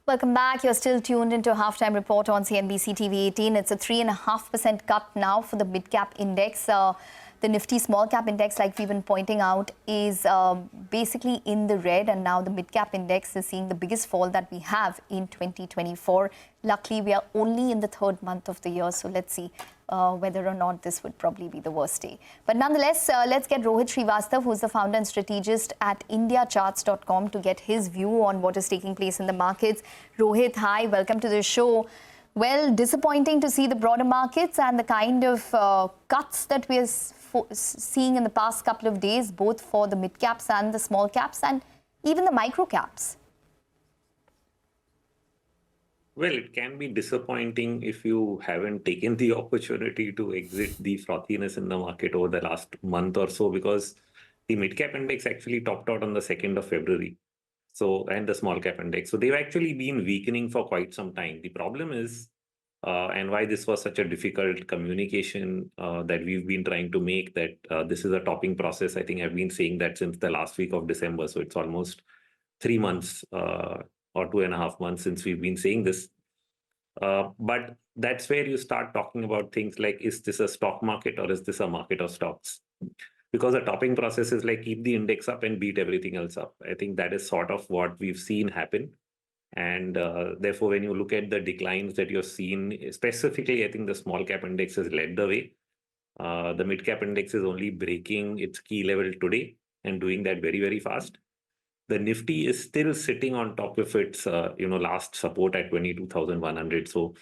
Welcome back. You're still tuned into a halftime report on CNBC-TV18. It's a 3.5% cut now for the Midcap index. The Nifty small cap index, like we've been pointing out, is basically in the red, and now the Midcap index is seeing the biggest fall that we have in 2024. Luckily, we are only in the third month of the year, so let's see whether or not this would probably be the worst day. But nonetheless, let's get Rohit Srivastava, who's the founder and strategist at Indiacharts.com, to get his view on what is taking place in the markets. Rohit, hi, welcome to the show. Well, disappointing to see the broader markets and the kind of cuts that we are seeing in the past couple of days, both for the mid caps and the small caps and even the micro caps. Well, it can be disappointing if you haven't taken the opportunity to exit the frothiness in the market over the last month or so, because the mid-cap index actually topped out on the 2nd of February. So, and the small cap index. So they've actually been weakening for quite some time. The problem is, and why this was such a difficult communication that we've been trying to make, that this is a topping process. I think I've been saying that since the last week of December. So it's almost 3 months or 2.5 months since we've been saying this. But that's where you start talking about things like, is this a stock market or is this a market of stocks? Because a topping process is like keep the index up and beat everything else up. I think that is sort of what we've seen happen. And therefore, when you look at the declines that you're seeing, specifically, I think the small cap index has led the way. The mid cap index is only breaking its key level today and doing that very, very fast. The Nifty is still sitting on top of its last support at 22,100. So,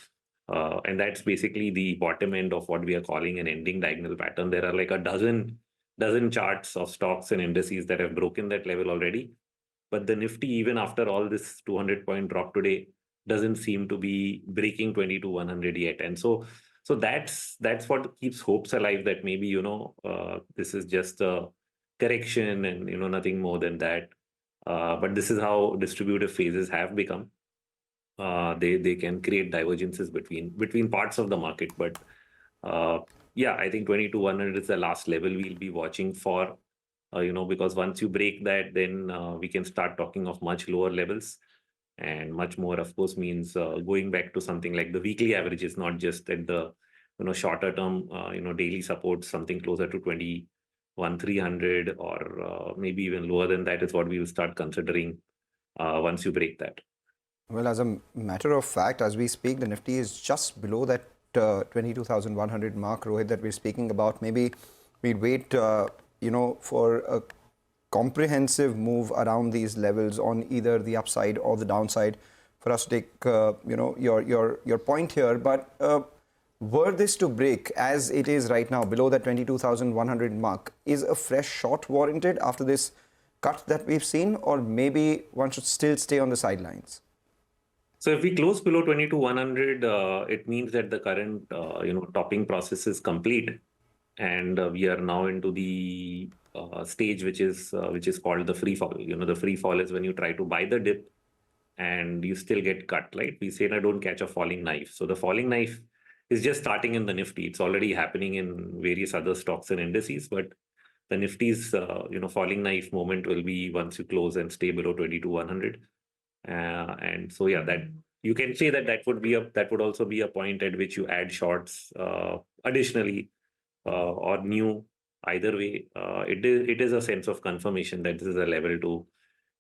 and that's basically the bottom end of what we are calling an ending diagonal pattern. There are like a dozen charts of stocks and indices that have broken that level already. But the Nifty, even after all this 200-point drop today, doesn't seem to be breaking 22,100 yet. And so that's what keeps hopes alive that maybe, this is just a correction and, nothing more than that. But this is how distributive phases have become. They can create divergences between parts of the market. But yeah, I think 22,100 is the last level we'll be watching for. Because once you break that, then we can start talking of much lower levels, and much more, of course, means going back to something like the weekly averages, not just at the shorter term daily support, something closer to 21,300 or maybe even lower than that is what we will start considering once you break that. Well, as a matter of fact, as we speak, the Nifty is just below that 22,100 mark, Rohit, that we're speaking about. Maybe we'd wait for a comprehensive move around these levels on either the upside or the downside for us to take, your point here. But were this to break as it is right now, below that 22,100 mark, is a fresh short warranted after this cut that we've seen, or maybe one should still stay on the sidelines? So if we close below 22,100, it means that the current, topping process is complete. And we are now into the stage which is called the free fall. The free fall is when you try to buy the dip and you still get cut, right? We say, don't catch a falling knife. So the falling knife is just starting in the Nifty. It's already happening in various other stocks and indices, but the Nifty's, falling knife moment will be once you close and stay below 22,100. And so, yeah, that you can say that would also be a point at which you add shorts additionally. Or new, either way, it is a sense of confirmation that this is a level to,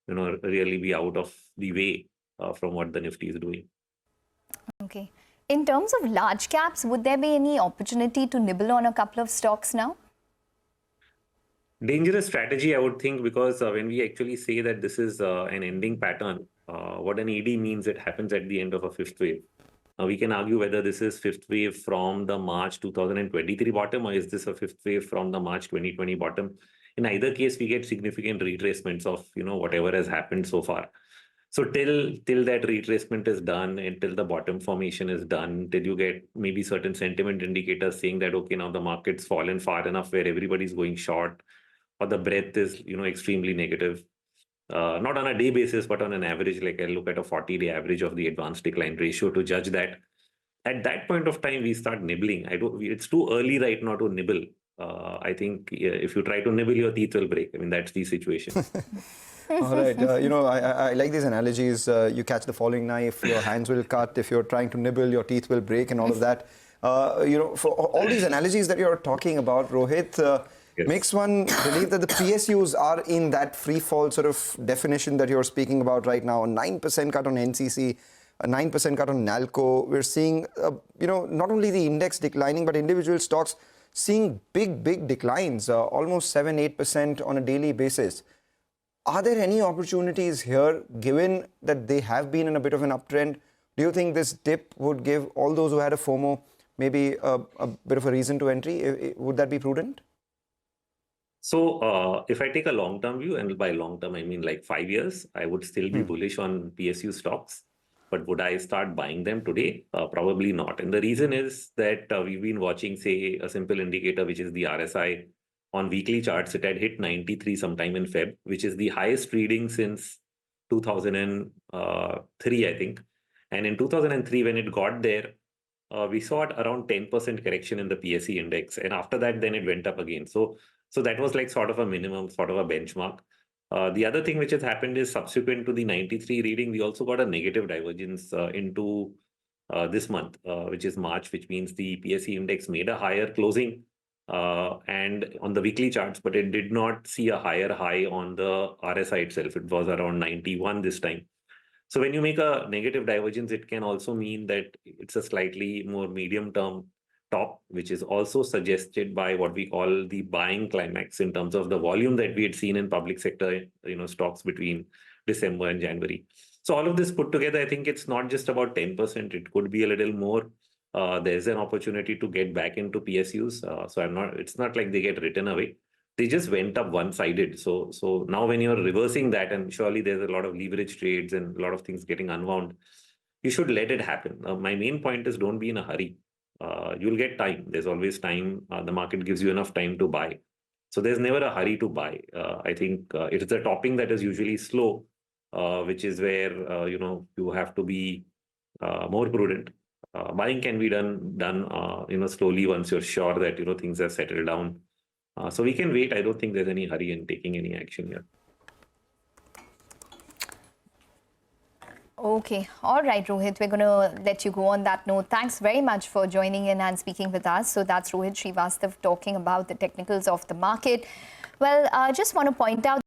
really be out of the way from what the Nifty is doing. Okay. In terms of large caps, would there be any opportunity to nibble on a couple of stocks now? Dangerous strategy, I would think, because when we actually say that this is an ending pattern, what an ED means, it happens at the end of a fifth wave. Now, we can argue whether this is fifth wave from the March 2023 bottom, or is this a fifth wave from the March 2020 bottom. In either case, we get significant retracements of, whatever has happened so far. So till that retracement is done, and till the bottom formation is done, till you get maybe certain sentiment indicators saying that, okay, now the market's fallen far enough where everybody's going short, or the breadth is, extremely negative. Not on a day basis, but on an average, like I look at a 40-day average of the advanced decline ratio to judge that. At that point of time, we start nibbling. It's too early right now to nibble. I think if you try to nibble, your teeth will break. I mean, that's the situation. All right. I like these analogies. You catch the falling knife, your hands will cut. If you're trying to nibble, your teeth will break and all of that. For all these analogies that you're talking about, Rohit, Yes. makes one believe that the PSUs are in that free fall sort of definition that you're speaking about right now. A 9% cut on NCC, a 9% cut on Nalco. We're seeing, not only the index declining, but individual stocks seeing big declines, almost 7-8% on a daily basis. Are there any opportunities here, given that they have been in a bit of an uptrend? Do you think this dip would give all those who had a FOMO maybe a bit of a reason to entry? Would that be prudent? So if I take a long-term view, and by long-term, I mean like 5 years, I would still be bullish on PSU stocks. But would I start buying them today? Probably not. And the reason is that we've been watching, say, a simple indicator, which is the RSI on weekly charts. It had hit 93 sometime in Feb, which is the highest reading since 2003, I think. And in 2003, when it got there, we saw around 10% correction in the PSE index. And after that, then it went up again. So that was like sort of a minimum, sort of a benchmark. The other thing which has happened is subsequent to the 93 reading, we also got a negative divergence into this month, which is March, which means the PSE index made a higher closing and on the weekly charts, but it did not see a higher high on the RSI itself. It was around 91 this time. So when you make a negative divergence, it can also mean that it's a slightly more medium-term top, which is also suggested by what we call the buying climax in terms of the volume that we had seen in public sector, stocks between December and January. So all of this put together, I think it's not just about 10%. It could be a little more. There's an opportunity to get back into PSUs. It's not like they get written away. They just went up one-sided. So now when you're reversing that, and surely there's a lot of leverage trades and a lot of things getting unwound, you should let it happen. My main point is don't be in a hurry. You'll get time. There's always time. The market gives you enough time to buy. So there's never a hurry to buy. I think it is the topping that is usually slow, which is where, you have to be more prudent. Buying can be done slowly once you're sure that, things have settled down. So we can wait. I don't think there's any hurry in taking any action here. Okay. All right, Rohit. We're going to let you go on that note. Thanks very much for joining in and speaking with us. So that's Rohit Srivastava talking about the technicals of the market. Well, I just want to point out